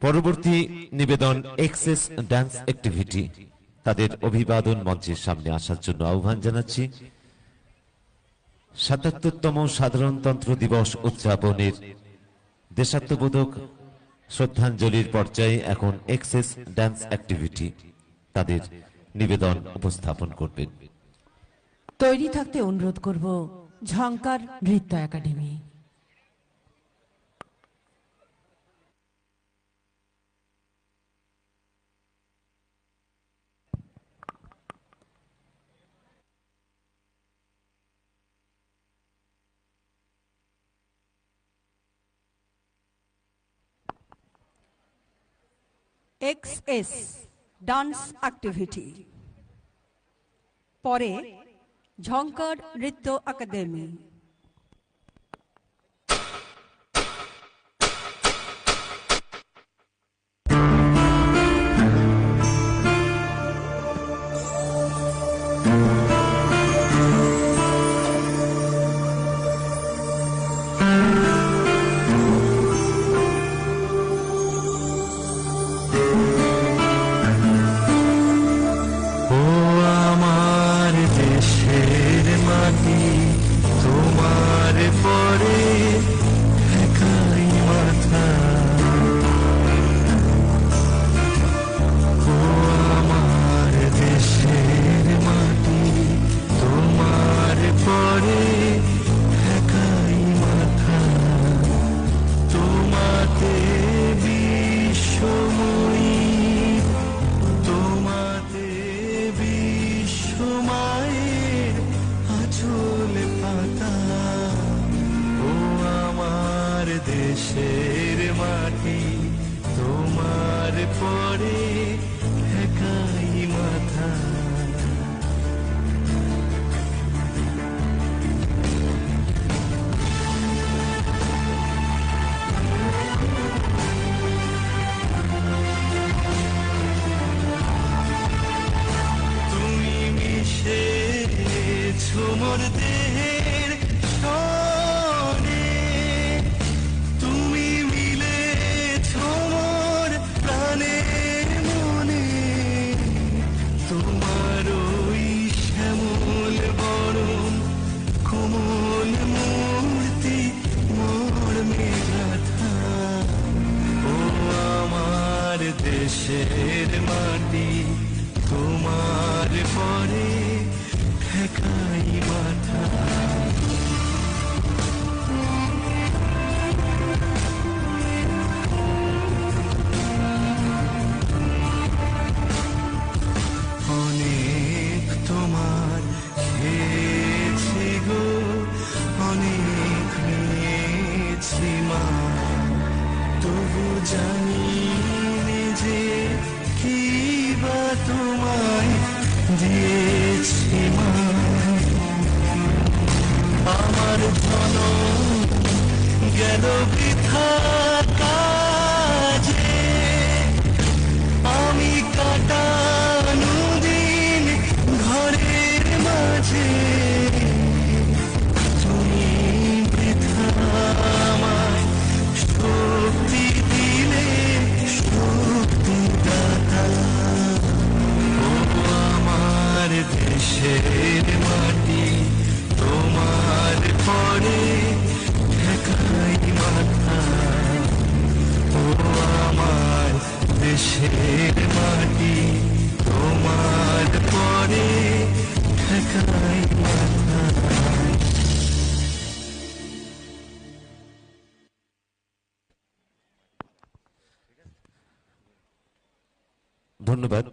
পরবর্তী নিবেদন access dance activity. তাদের অভিবাদন মঞ্চের সামনে আসার জন্য আহ্বান জানাচ্ছি। ৭৭তম সাধারণতন্ত্র দিবস উদযাপনের দেশাত্মবোধক শ্রদ্ধাঞ্জলির পর্যায়ে এখন এক্সেস ডান্স অ্যাক্টিভিটি তাদের নিবেদন উপস্থাপন করবেন। তৈরি থাকতে অনুরোধ করব ঝংকার নৃত্য একাডেমি। এক্সএস ডান্স অ্যাক্টিভিটি, পরে ঝংকার নৃত্য একাডেমি। দেশের মাটি তোমার পরে একাই মাথা। তুমি মিশেছো মোর দেহের দেশের মাটি তোমার পরে ঠেকাই মাথা। অনেক তোমার খেয়েছি গো, অনেক নিয়েছি মা, তবু জানি কি বা তোমায় দিয়েছি মা। আমার ধন গেল বৃথা কাজে, আমি কাটানো দিন ঘরের মাঝে, তুমি বৃথা আমায় শক্তি দিলে দেশের মাটি তোমার পরে ঠেকাই মাথা। ও আমার দেশের মাটি তোমার পরে ঠেকাই মাথা। ধন্যবাদ।